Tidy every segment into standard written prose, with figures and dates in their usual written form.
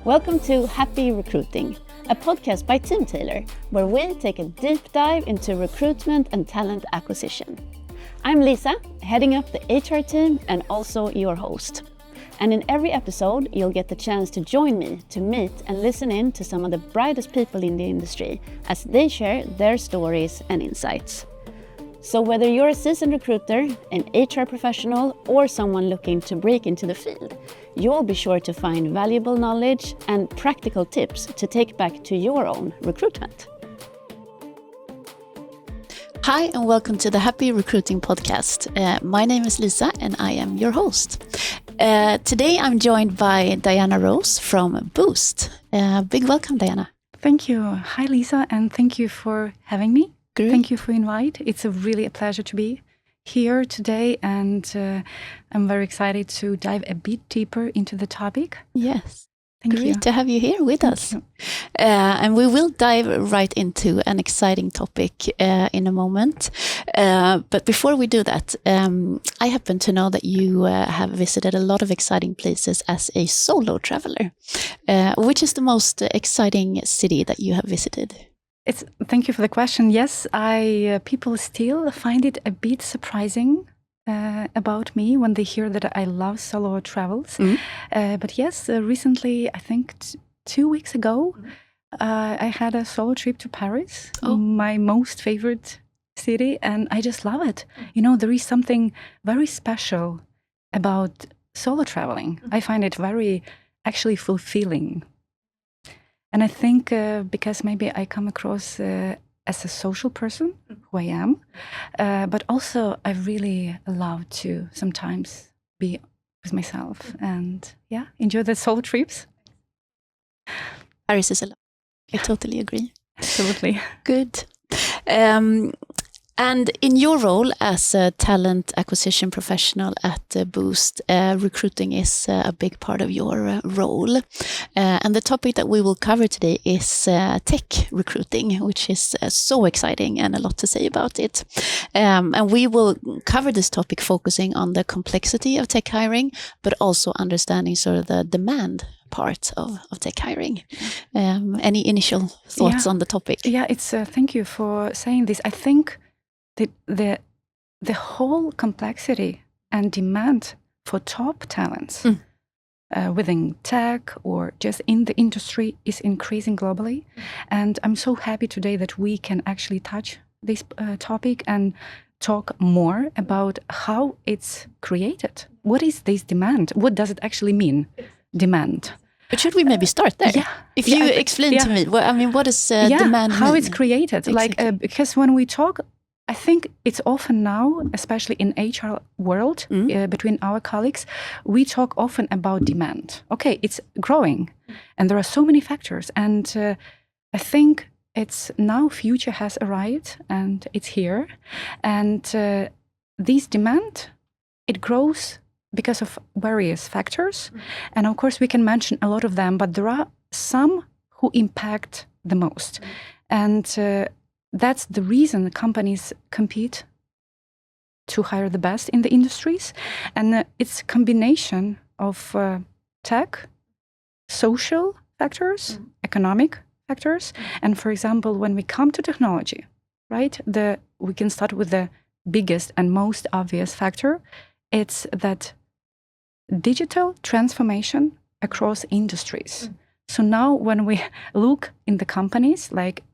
Welcome to Happy Recruiting, a podcast by Teamtailor, where we take a deep dive into recruitment and talent acquisition. I'm Lisa, heading up the HR team and also your host. And in every episode, you'll get the chance to join me to meet and listen in to some of the brightest people in the industry as they share their stories and insights. So whether you're a seasoned recruiter, an HR professional, or someone looking to break into the field, you'll be sure to find valuable knowledge and practical tips to take back to your own recruitment. Hi, and welcome to the Happy Recruiting Podcast. My name is Lisa, and I am your host. Today, I'm joined by Diana Rose from Boozt. Big welcome, Diana. Thank you. Hi, Lisa, and thank you for having me. Great. Thank you for invite. It's really a pleasure to be here today, and I'm very excited to dive a bit deeper into the topic. Yes. Thank you. Great to have you here with us. And we will dive right into an exciting topic in a moment. But before we do that, I happen to know that you have visited a lot of exciting places as a solo traveler. Which is the most exciting city that you have visited? Thank you for the question. Yes, people still find it a bit surprising about me when they hear that I love solo travels. But yes, recently, I think 2 weeks ago, I had a solo trip to Paris, my most favorite city, and I just love it. You know, there is something very special about solo traveling. I find it very actually fulfilling. And I think because maybe I come across as a social person, who I am, but also I really love to sometimes be with myself and enjoy the solo trips. Paris is a lot. I totally agree. Absolutely. Good. And in your role as a talent acquisition professional at Boozt, recruiting is a big part of your role. And the topic that we will cover today is tech recruiting, which is so exciting and a lot to say about it. And we will cover this topic focusing on the complexity of tech hiring, but also understanding sort of the demand part of tech hiring. Any initial thoughts on the topic? Yeah, thank you for saying this. I think the whole complexity and demand for top talents within tech or just in the industry is increasing globally. And I'm so happy today that we can actually touch this topic and talk more about how it's created. What is this demand? What does it actually mean, demand? But should we maybe start there? Yeah. If you explain to me, what does demand how mean? it's created. Exactly. Because when we talk, I think it's often now, especially in HR world, between our colleagues, we talk often about demand. Okay, it's growing, and there are so many factors. And I think it's now future has arrived, and it's here. And this demand, it grows because of various factors. And of course, we can mention a lot of them, but there are some who impact the most. And that's the reason companies compete to hire the best in the industries. And it's a combination of tech, social factors, economic factors. And for example, when we come to technology, right, we can start with the biggest and most obvious factor. It's that digital transformation across industries. So now when we look in the companies, like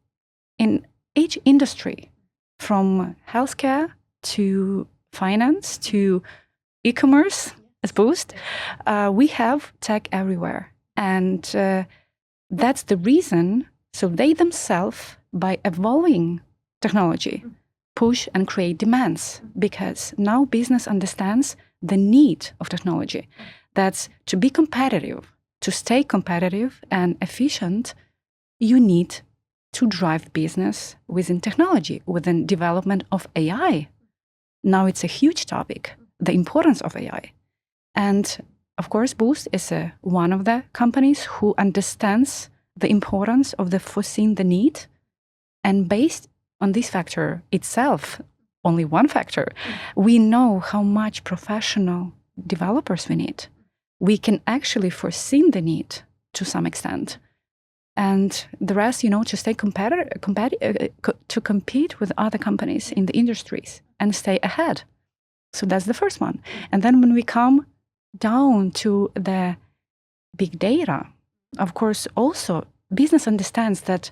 in each industry, from healthcare to finance to e-commerce as Boozt, we have tech everywhere. And that's the reason, so they themselves, by evolving technology, push and create demands, because now business understands the need of technology. That's to be competitive, to stay competitive and efficient, you need to drive business within technology, within development of AI. Now it's a huge topic, the importance of AI. And of course, Boozt is one of the companies who understands the importance of the foreseeing the need. And based on this factor itself, only one factor, we know how much professional developers we need. We can actually foresee the need to some extent. And the rest, to stay to compete with other companies in the industries and stay ahead. So that's the first one. And then when we come down to the big data, of course, also business understands that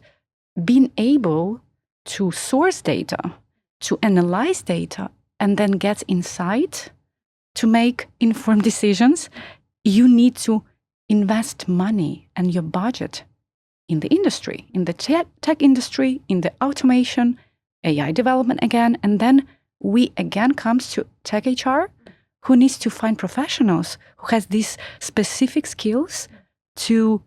being able to source data, to analyze data, and then get insight to make informed decisions, you need to invest money and your budget in the industry, in the tech industry, in the automation, AI development again. And then we again comes to tech HR, who needs to find professionals who has these specific skills to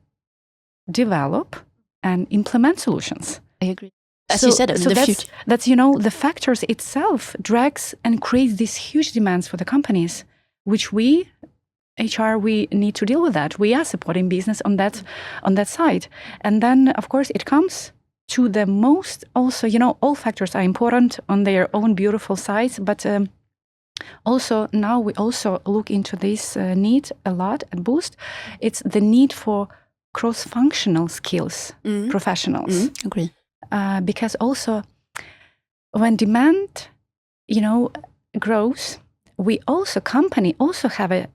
develop and implement solutions. I agree. As you said, in the future. That's, the factors itself drags and creates these huge demands for the companies, which we, HR, we need to deal with that. We are supporting business on that side. And then, of course, it comes to the most also, all factors are important on their own beautiful sides, but also now we also look into this need a lot at Boozt. It's the need for cross-functional skills professionals. Agree. Because also when demand, grows, company also have a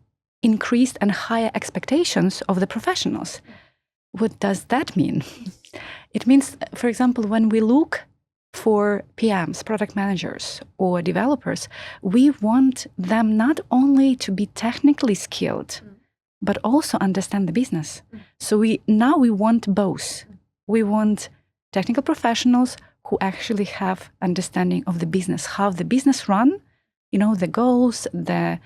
increased and higher expectations of the professionals. What does that mean? It means, for example, when we look for PMs, product managers, or developers, we want them not only to be technically skilled, but also understand the business. So we want both. We want technical professionals who actually have understanding of the business, how the business run, the goals, the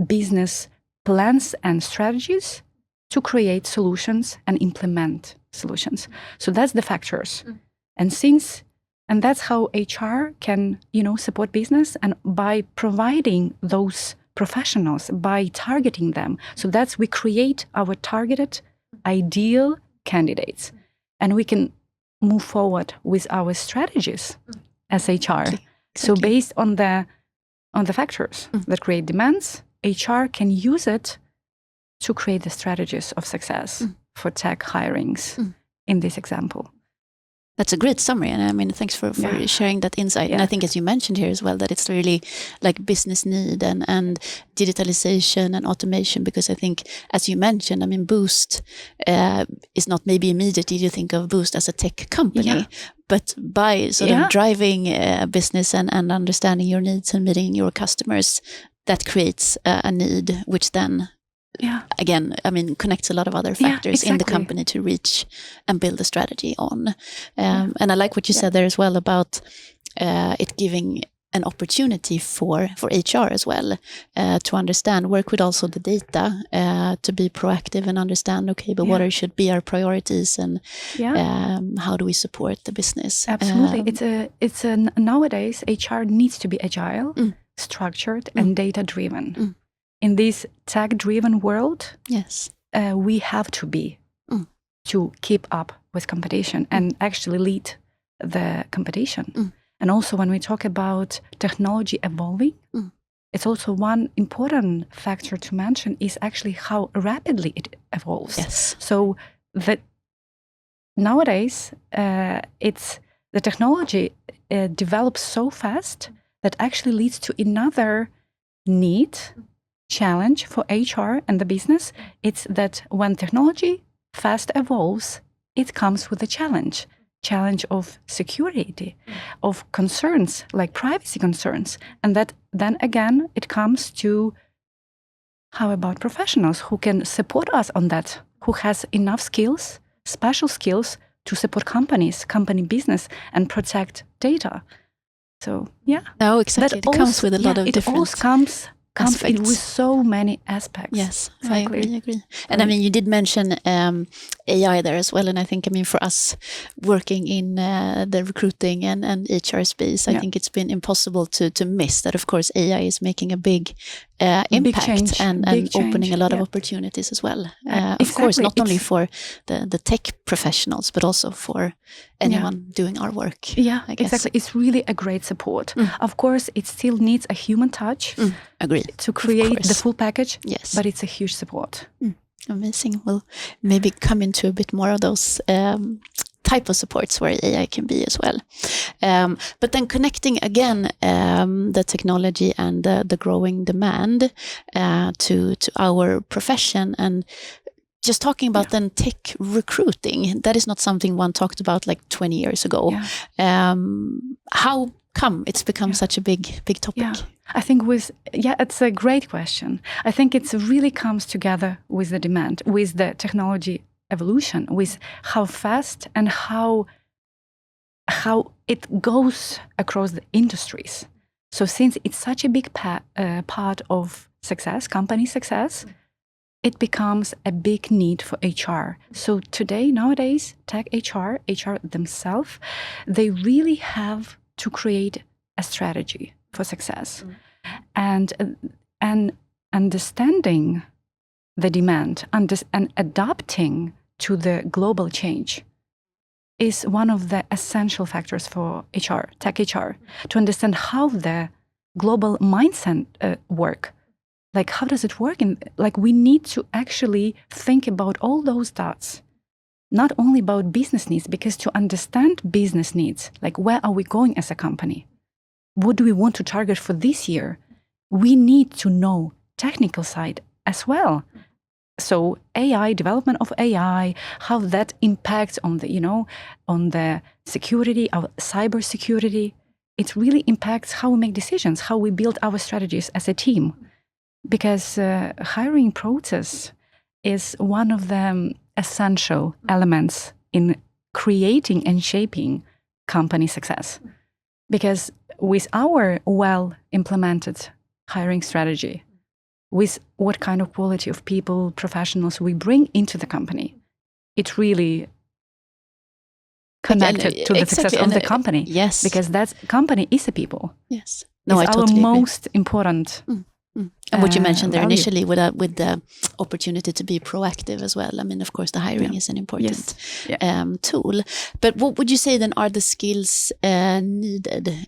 business plans and strategies to create solutions and implement solutions. So that's the factors. And that's how HR can, support business, and by providing those professionals, by targeting them. So we create our targeted ideal candidates, and we can move forward with our strategies as HR. Exactly. So based on the factors that create demands, HR can use it to create the strategies of success for tech hirings in this example. That's a great summary, and thanks for sharing that insight. Yeah. And I think, as you mentioned here as well, that it's really like business need and digitalization and automation, because I think, as you mentioned, Boozt is not maybe immediately you think of Boozt as a tech company, but by sort of driving business and understanding your needs and meeting your customers, that creates a need, which then again, connects a lot of other factors in the company to reach and build a strategy on. And I like what you said there as well about it giving an opportunity for HR as well to understand, work with also the data to be proactive and understand, what should be our priorities and how do we support the business? Absolutely. Nowadays, HR needs to be agile, structured, and data-driven. In this tech-driven world, we have to be to keep up with competition and actually lead the competition. And also when we talk about technology evolving, it's also one important factor to mention is actually how rapidly it evolves. Yes. So that nowadays, the technology develops so fast that actually leads to another challenge for HR and the business. It's that when technology fast evolves, it comes with a challenge of security, of concerns like privacy concerns. And that then again, it comes to how about professionals who can support us on that, who has enough skills, special skills to support company business and protect data. So no, exactly. It comes with a lot of different. It all comes in with so many aspects. Yes, exactly. I agree. And you did mention AI there as well. And I think, for us working in the recruiting and HR space, I think it's been impossible to miss that, of course, AI is making a big impact and opening a lot of opportunities as well. Of course, not only for the tech professionals, but also for anyone doing our work. Yeah, exactly. It's really a great support. Of course, it still needs a human touch. Agreed. To create the full package, yes, but it's a huge support. Amazing. We'll maybe come into a bit more of those type of supports where AI can be as well. But then connecting again the technology and the growing demand to our profession, and just talking about then tech recruiting, that is not something one talked about like 20 years ago. How come it's become such a big topic? I think it's a great question. I think it really comes together with the demand, with the technology evolution, with how fast and how it goes across the industries. So since it's such a big part of success, company success, it becomes a big need for HR. So nowadays, tech HR themselves, they really have to create a strategy for success. And understanding the demand and adapting to the global change is one of the essential factors for HR, tech HR, to understand how the global mindset work. Like, how does it work? We need to actually think about all those dots, not only about business needs, because to understand business needs, like where are we going as a company? What do we want to target for this year? We need to know technical side as well. So AI, development of AI, how that impacts on the security, our cyber security. It really impacts how we make decisions, how we build our strategies as a team. Because hiring process is one of the essential elements in creating and shaping company success. Because with our well-implemented hiring strategy, with what kind of quality of people, professionals we bring into the company, it really connected to the success of the company. Yes. Because that company is a people. Yes. No, it's our most important. And what you mentioned there value. initially with the opportunity to be proactive as well. I mean, of course, the hiring is an important tool. But what would you say then are the skills needed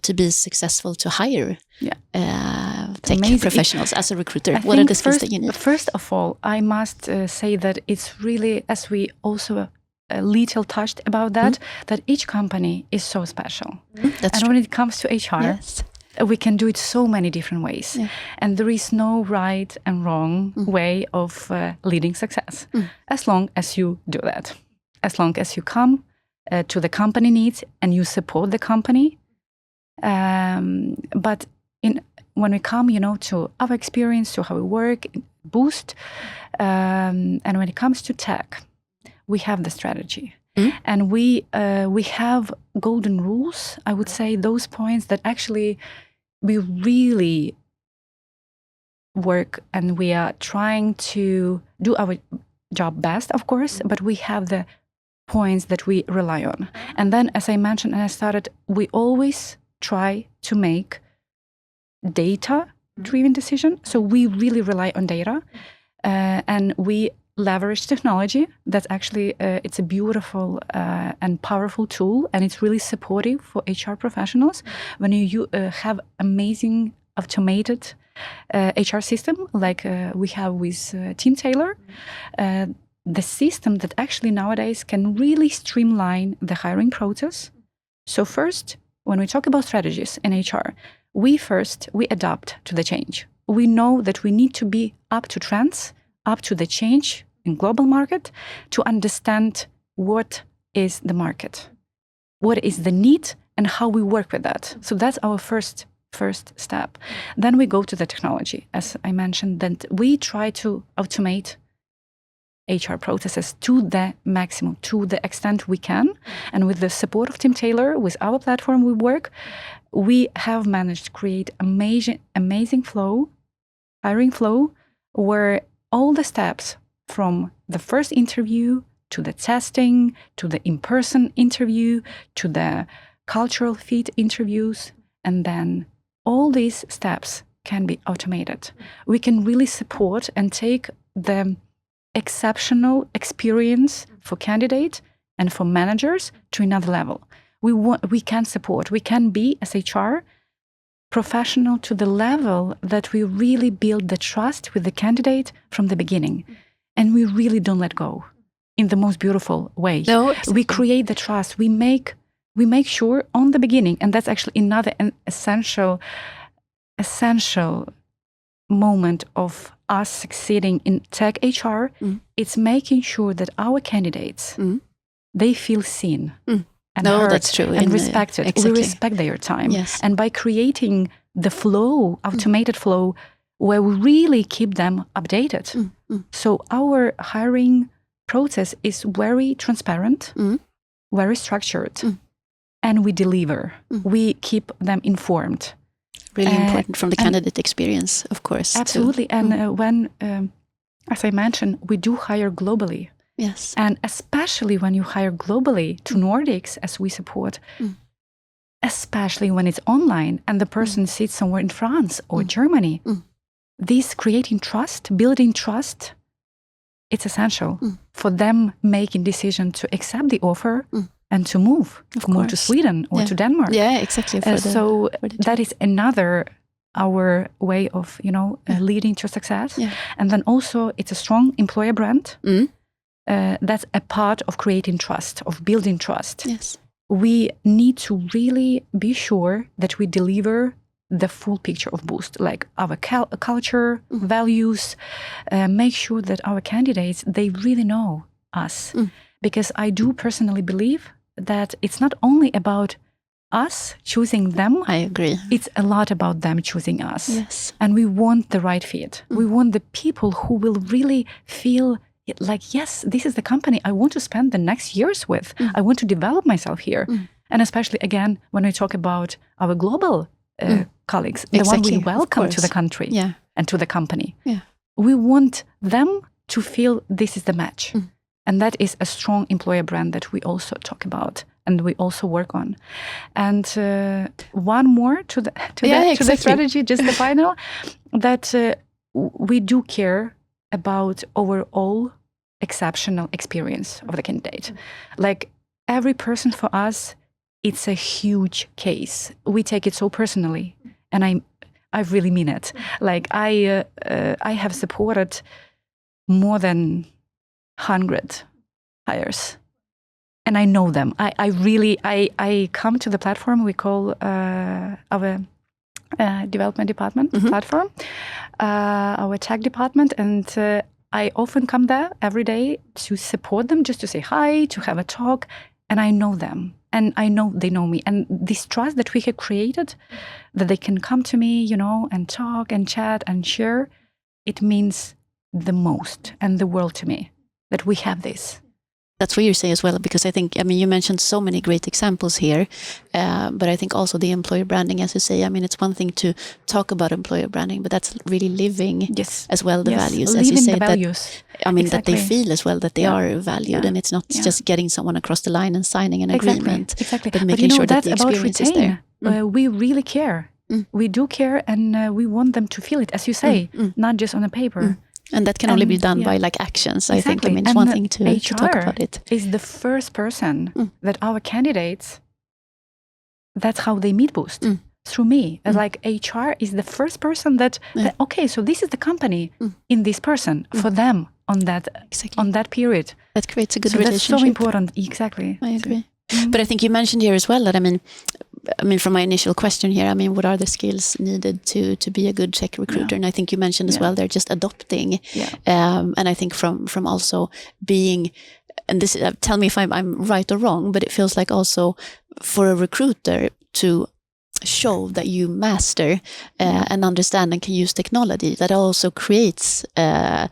to be successful to hire tech professionals as a recruiter? What are the skills that you need? First of all, I must say that it's really, as we also a little touched about that each company is so special. That's true. When it comes to HR, we can do it so many different ways. And there is no right and wrong way of leading success. As long as you do that. As long as you come to the company needs and you support the company. But when we come, to our experience, to how we work, Boozt, and when it comes to tech, we have the strategy. And we have golden rules, I would say, those points that actually we really work, and we are trying to do our job best, of course, but we have the points that we rely on. And then, as I mentioned and I started, we always try to make data-driven decision. So we really rely on data, and we leverage technology. That's actually, it's a beautiful and powerful tool, and it's really supportive for HR professionals. When you have amazing automated HR system, like we have with Teamtailor, the system that actually nowadays can really streamline the hiring process. So first, when we talk about strategies in HR, we adapt to the change. We know that we need to be up to trends, up to the change in global market, to understand what is the market, what is the need, and how we work with that. So that's our first step. Then we go to the technology. As I mentioned, that we try to automate HR processes to the maximum, to the extent we can. And with the support of Teamtailor, with our platform we work, we have managed to create amazing flow, hiring flow, where all the steps from the first interview to the testing, to the in-person interview, to the cultural fit interviews, and then all these steps can be automated. We can really support and take the exceptional experience for candidates and for managers to another level. We can support, we can be, as HR, professional to the level that we really build the trust with the candidate from the beginning. and we really don't let go in the most beautiful way. No, exactly. We create the trust. We make sure on the beginning, and that's actually another essential moment of us succeeding in tech HR. It's making sure that our candidates, they feel seen and heard, that's true. and respected. Exactly. We respect their time. Yes. And by creating the flow, automated flow, where we really keep them updated. So our hiring process is very transparent, very structured, and we deliver. We keep them informed. Really important from the candidate experience, of course. Absolutely. Too. And when, as I mentioned, we do hire globally. Yes. And especially when you hire globally to Nordics, as we support, especially when it's online and the person sits somewhere in France or Germany, this creating trust, building trust, it's essential for them making decision to accept the offer and to move to Sweden or to Denmark. Yeah, exactly. So that is another our way of leading to success. Yeah. And then also it's a strong employer brand. That's a part of creating trust, of building trust. Yes. We need to really be sure that we deliver the full picture of Boozt, like our culture, values, make sure that our candidates, they really know us. Because I do personally believe that it's not only about us choosing them. I agree. It's a lot about them choosing us. Yes. And we want the right fit. We want the people who will really feel like, yes, this is the company I want to spend the next years with. I want to develop myself here. And especially, again, when we talk about our global colleagues, the one we welcome to the country and to the company. Yeah. We want them to feel this is the match. And that is a strong employer brand that we also talk about and we also work on. And one more to the strategy, just the final, that we do care about overall exceptional experience of the candidate. Like every person for us, it's a huge case. We take it so personally, and I really mean it. Like I have supported more than 100 hires, and I know them. I come to the platform we call our development department platform, our tech department, and I often come there every day to support them, just to say hi, to have a talk, and I know them. And I know they know me. And this trust that we have created, that they can come to me, and talk and chat and share, it means the most and the world to me that we have this. That's what you say as well, because I think, you mentioned so many great examples here, but I think also the employer branding, as you say, it's one thing to talk about employer branding, but that's really living as well the values, as you say, the values. That they feel as well that they are valued, and it's not just getting someone across the line and signing an agreement, but making sure that the experience is there. We really care. We do care, and we want them to feel it, as you say, not just on a paper. And that can only be done by actions. I think. It's one thing to talk about it. Is the first person that our candidates, that's how they meet Boozt, through me. Like HR is the first person that okay, so this is the company in this person for them on that period. That creates a good relationship. That's so important. Exactly. I agree. But I think you mentioned here as well that from my initial question here, what are the skills needed to be a good tech recruiter? And I think you mentioned as well, they're just adopting. And I think from also being, and this, tell me if I'm right or wrong, but it feels like also for a recruiter to show that you master and understand and can use technology, that also creates a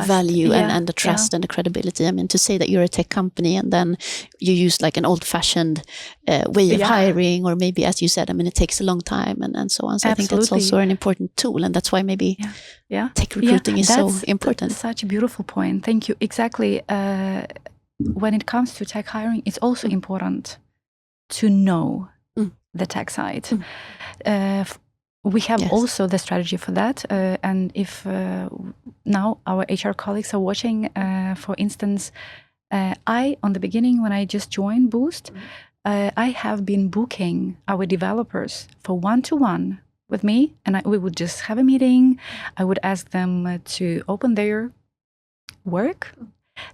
value and the trust and the credibility. To say that you're a tech company and then you use an old-fashioned way of hiring, or maybe, as you said, it takes a long time and so on. So I think that's also an important tool, and that's why maybe tech recruiting is so important. That's such a beautiful point. Thank you. Exactly. When it comes to tech hiring, it's also important to know the tech side. We have also the strategy for that. And if now our HR colleagues are watching, for instance, on the beginning, when I just joined Boozt, I have been booking our developers for one-to-one with me, and we would just have a meeting. I would ask them to open their work,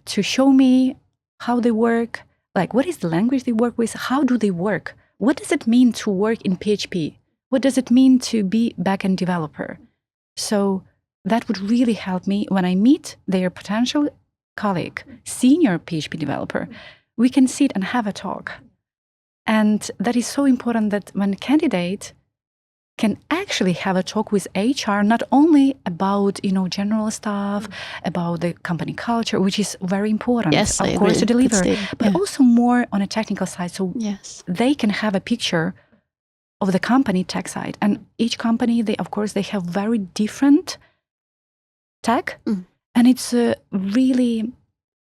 to show me how they work, like what is the language they work with, how do they work, what does it mean to work in PHP, what does it mean to be backend developer. So that would really help me when I meet their potential colleague, senior PHP developer. We can sit and have a talk. And that is so important that when a candidate can actually have a talk with HR, not only about, general stuff, about the company culture, which is very important, yes, of course, to deliver, but also more on a technical side. So they can have a picture of the company tech side. And each company, they have very different tech. And it's really,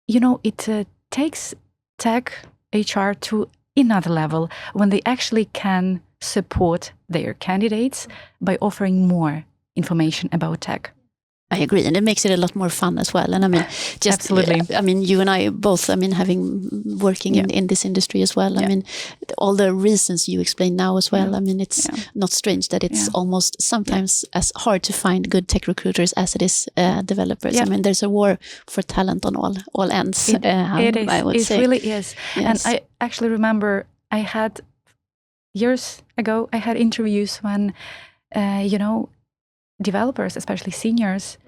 it takes tech HR to another level when they actually can support their candidates by offering more information about tech. I agree, and it makes it a lot more fun as well. And I mean, absolutely. I mean, you and I both. I mean, working in this industry as well. I mean, all the reasons you explain now as well. I mean, it's not strange that it's almost sometimes as hard to find good tech recruiters as it is developers. I mean, there's a war for talent on all ends. It is. I would say. Really is. Yes. And I actually remember years ago, I had interviews when, developers, especially seniors,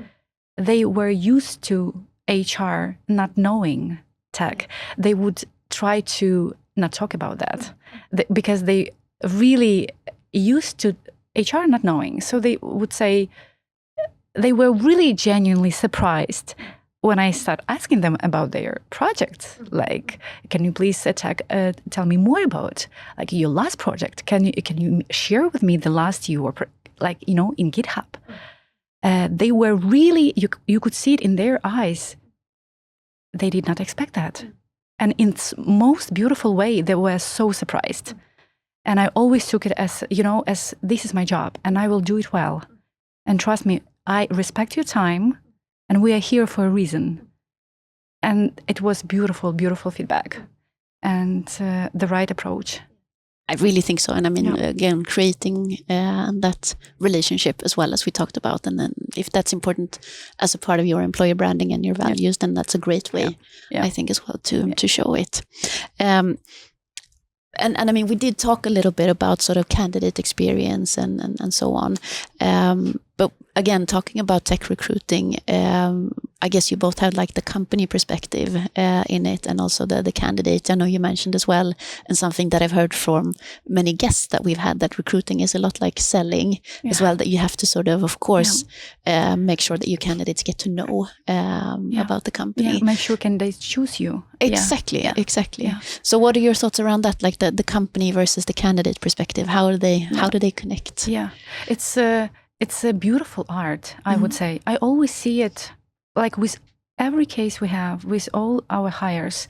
they were used to HR not knowing tech. They would try to not talk about that because they really used to HR not knowing. So they would say they were really genuinely surprised when I start asking them about their projects. Like, can you please tell me more about like your last project? Can you share with me the last you were in GitHub? They were really, you could see it in their eyes. They did not expect that. And in its most beautiful way, they were so surprised. And I always took it as this is my job and I will do it well. And trust me, I respect your time and we are here for a reason. And it was beautiful, beautiful feedback and the right approach. I really think so. And I mean, again, creating that relationship as well as we talked about. And then if that's important as a part of your employer branding and your values, then that's a great way, I think, as well to show it. And I mean, we did talk a little bit about sort of candidate experience and so on. But again, talking about tech recruiting, I guess you both had like the company perspective in it and also the candidate. I know you mentioned as well, and something that I've heard from many guests that we've had, that recruiting is a lot like selling as well, that you have to sort of course, make sure that your candidates get to know about the company. Yeah, make sure candidates choose you. Exactly. Yeah. So what are your thoughts around that, like the company versus the candidate perspective? How do they connect? Yeah, it's a beautiful art, I would say. I always see it like with every case we have, with all our hires,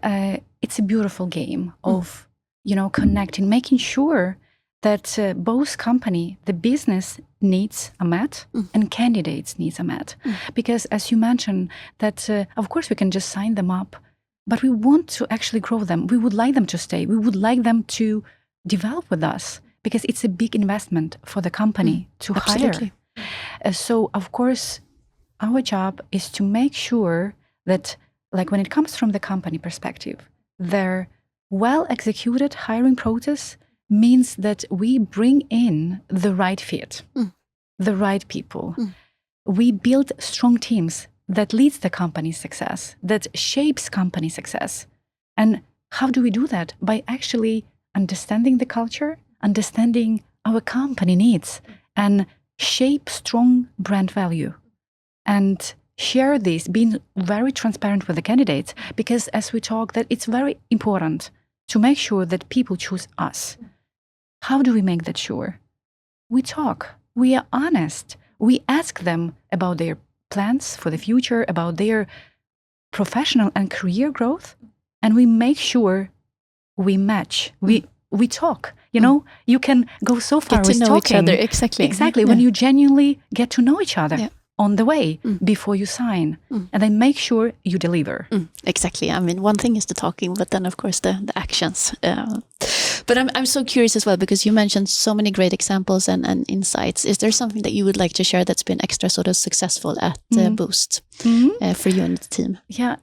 it's a beautiful game of, connecting, making sure that both company, the business needs are met and candidates needs are met. Because as you mentioned, that of course we can just sign them up, but we want to actually grow them. We would like them to stay. We would like them to develop with us, because it's a big investment for the company to hire. So, of course, our job is to make sure that, like when it comes from the company perspective, their well-executed hiring process means that we bring in the right fit, the right people. We build strong teams that leads the company's success, that shapes company success. And how do we do that? By actually understanding the culture, understanding our company needs, and shape strong brand value. And share this, being very transparent with the candidates, because as we talk, that it's very important to make sure that people choose us. How do we make that sure? We talk, we are honest, we ask them about their plans for the future, about their professional and career growth, and we make sure we match, we talk. You can go so far with talking. Each other. Exactly. When you genuinely get to know each other on the way before you sign, and then make sure you deliver. Exactly. I mean, one thing is the talking, but then of course the actions. But I'm so curious as well, because you mentioned so many great examples and insights. Is there something that you would like to share that's been extra sort of successful at Boozt for you and the team? Yeah,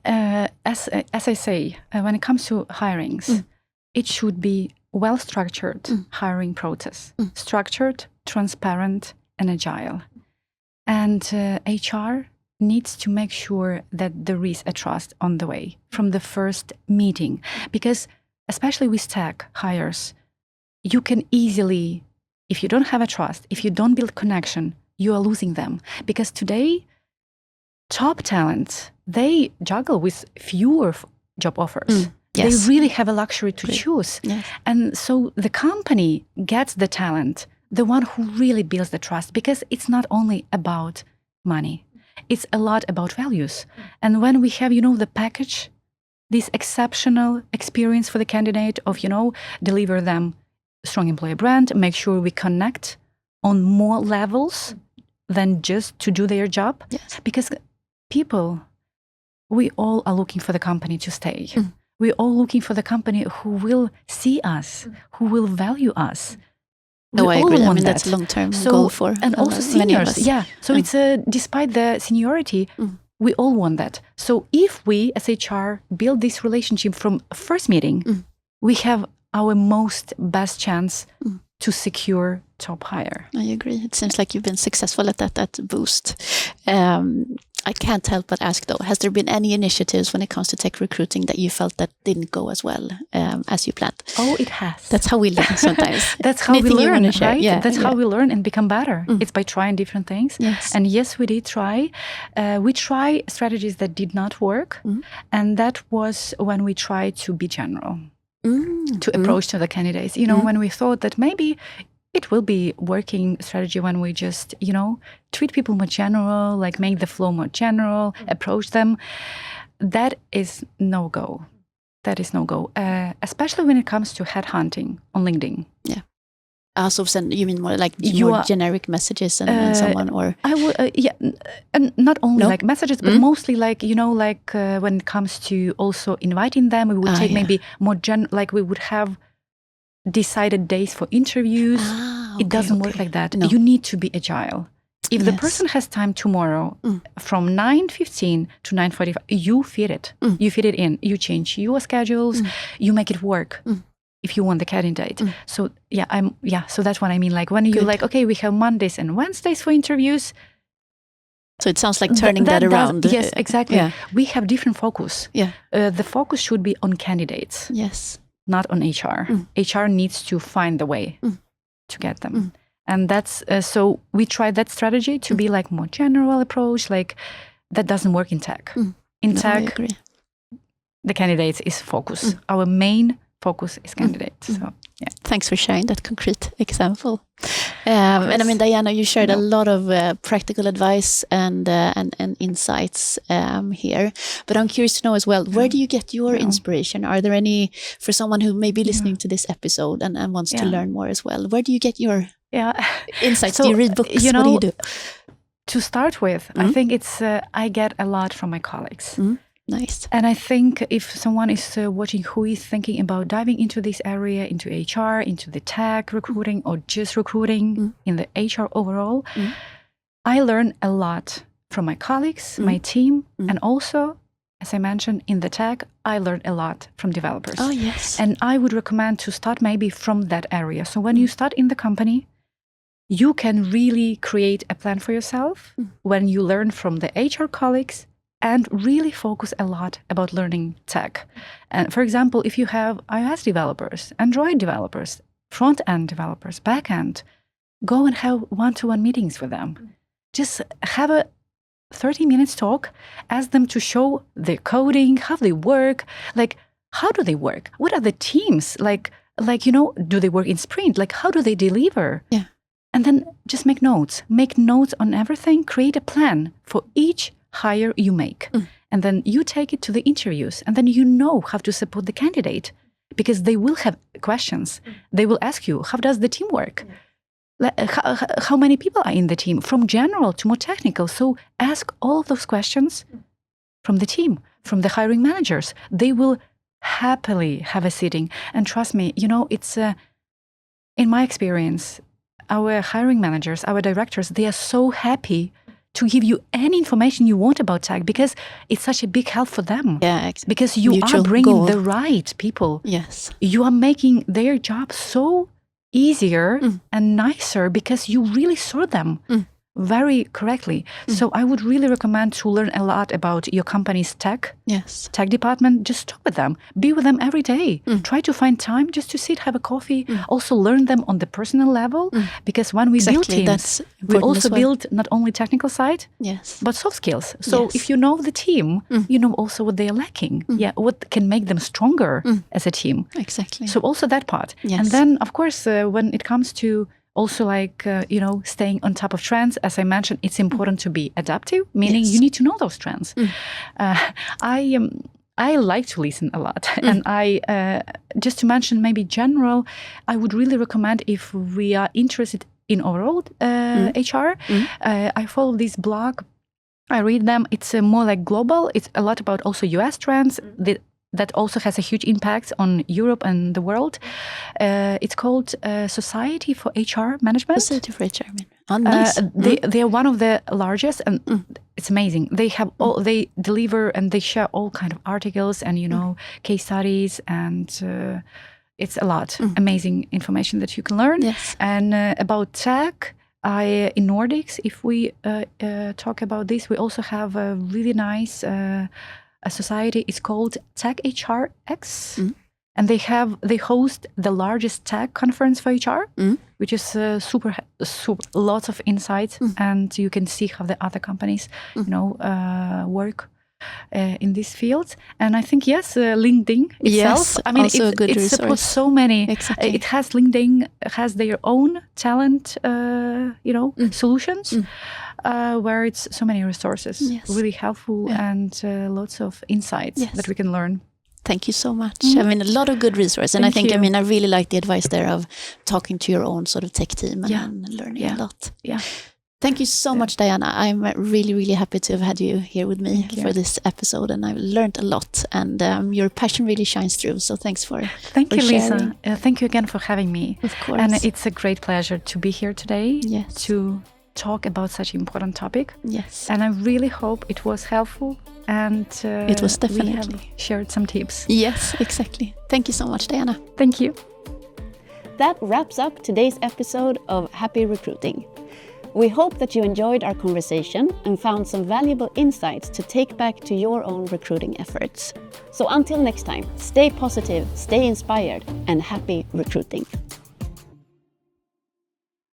as I say, when it comes to hirings, it should be well-structured hiring process, structured, transparent, and agile. And HR needs to make sure that there is a trust on the way from the first meeting, because especially with tech hires, you can easily, if you don't have a trust, if you don't build connection, you are losing them. Because today, top talent, they juggle with fewer job offers. Yes. They really have a luxury to choose. Yes. And so the company gets the talent, the one who really builds the trust, because it's not only about money. It's a lot about values. And when we have, the package, this exceptional experience for the candidate of, deliver them strong employer brand, make sure we connect on more levels than just to do their job. Yes. Because people, we all are looking for the company to stay. We're all looking for the company who will see us, who will value us. No, I agree. I mean, that's a long-term goal for and also seniors. Yeah. So it's despite the seniority, we all want that. So if we, as HR, build this relationship from first meeting, we have our best chance to secure top hire. I agree. It seems like you've been successful at that at Boozt. I can't help but ask though, has there been any initiatives when it comes to tech recruiting that you felt that didn't go as well as you planned? Oh, it has. That's how we learn sometimes. That's how we learn, right? Yeah, that's how we learn and become better. It's by trying different things. Yes. And yes, we did try. We try strategies that did not work. And that was when we tried to be general, to approach to the candidates. When we thought that maybe it will be working strategy when we just, treat people more general, like make the flow more general, approach them. That is no go. That is no go, especially when it comes to headhunting on LinkedIn. Yeah. So you mean more like more generic messages and someone, or I would and not only like messages, but mostly like when it comes to also inviting them, we would take maybe more like we would have decided days for interviews. It doesn't work like that. No. You need to be agile. If the person has time tomorrow from 9:15 to 9:45, you fit it. You fit it in. You change your schedules. You make it work. If you want the candidate. So so that's what I mean. Like when you okay, we have Mondays and Wednesdays for interviews. So it sounds like turning that around. Yes, exactly. Yeah. We have different focus. Yeah. The focus should be on candidates. Yes. Not on HR. HR needs to find the way to get them. And that's, so we tried that strategy to be like more general approach, like that doesn't work in tech. In tech, the candidates is focus. Our main focus is candidates. So, yeah. Thanks for sharing that concrete example. And I mean, Diana, you shared a lot of practical advice and insights here. But I'm curious to know as well, where do you get your inspiration? Are there any, for someone who may be listening to this episode and wants to learn more as well, where do you get your insights? So, do you read books? What do you do? To start with, I think it's, I get a lot from my colleagues. Nice. And I think if someone is watching who is thinking about diving into this area, into HR, into the tech recruiting or just recruiting in the HR overall, I learn a lot from my colleagues, my team, and also, as I mentioned, in the tech, I learned a lot from developers. Oh, yes. And I would recommend to start maybe from that area. So when you start in the company, you can really create a plan for yourself when you learn from the HR colleagues and really focus a lot about learning tech. And for example, if you have iOS developers, Android developers, front-end developers, back-end, go and have one-to-one meetings with them. Just have a 30 minutes talk, ask them to show their coding, how they work, like how do they work? What are the teams? Like do they work in sprint? Like how do they deliver? Yeah. And then just make notes on everything, create a plan for each hire you make. And then you take it to the interviews and then you know how to support the candidate because they will have questions. They will ask you, how does the team work? How many people are in the team? From general to more technical. So ask all of those questions from the team, from the hiring managers. They will happily have a sitting. And trust me, it's in my experience, our hiring managers, our directors, they are so happy to give you any information you want about tech because it's such a big help for them. Yeah, because you mutual are bringing goal. the right people. Yes. You are making their job so easier and nicer because you really serve them very correctly. So I would really recommend to learn a lot about your company's tech department. Just talk with them, be with them every day. Try to find time just to sit, have a coffee. Also learn them on the personal level because when we build teams, we also build not only technical side, but soft skills. So if you know the team, you know also what they are lacking. What can make them stronger as a team. Exactly. So also that part. And then of course, when it comes to also staying on top of trends, as I mentioned, it's important to be adaptive, meaning you need to know those trends. I like to listen a lot. And I, just to mention maybe general, I would really recommend if we are interested in overall HR, I follow this blog. I read them. It's more like global. It's a lot about also US trends. That also has a huge impact on Europe and the world. It's called Society for HR Management. Society for HR Management. Oh, nice. They are one of the largest, and it's amazing. They have they deliver and they share all kind of articles and case studies, and it's a lot amazing information that you can learn. Yes. And about tech. In Nordics, if we talk about this, we also have a really nice a society. It's called Tech HRX, and they host the largest tech conference for HR, which is super lots of insights, and you can see how the other companies work in this field. And I think LinkedIn itself. I mean, also a good it resource. supports so many. Exactly. It has LinkedIn has their own talent, solutions. Where it's so many resources, really helpful, and lots of insights that we can learn. Thank you so much. I mean, a lot of good resources. And I think, I really like the advice there of talking to your own sort of tech team and learning a lot. Yeah. Thank you so much, Diana. I'm really, really happy to have had you here with me for this episode. And I've learned a lot. And your passion really shines through. So thanks for Thank you, sharing. Lisa. Thank you again for having me. Of course. And it's a great pleasure to be here today to talk about such an important topic. Yes. And I really hope it was helpful and it was definitely. We have shared some tips. Yes, exactly. Thank you so much, Diana. Thank you. That wraps up today's episode of Happy Recruiting. We hope that you enjoyed our conversation and found some valuable insights to take back to your own recruiting efforts. So until next time, stay positive, stay inspired, and happy recruiting.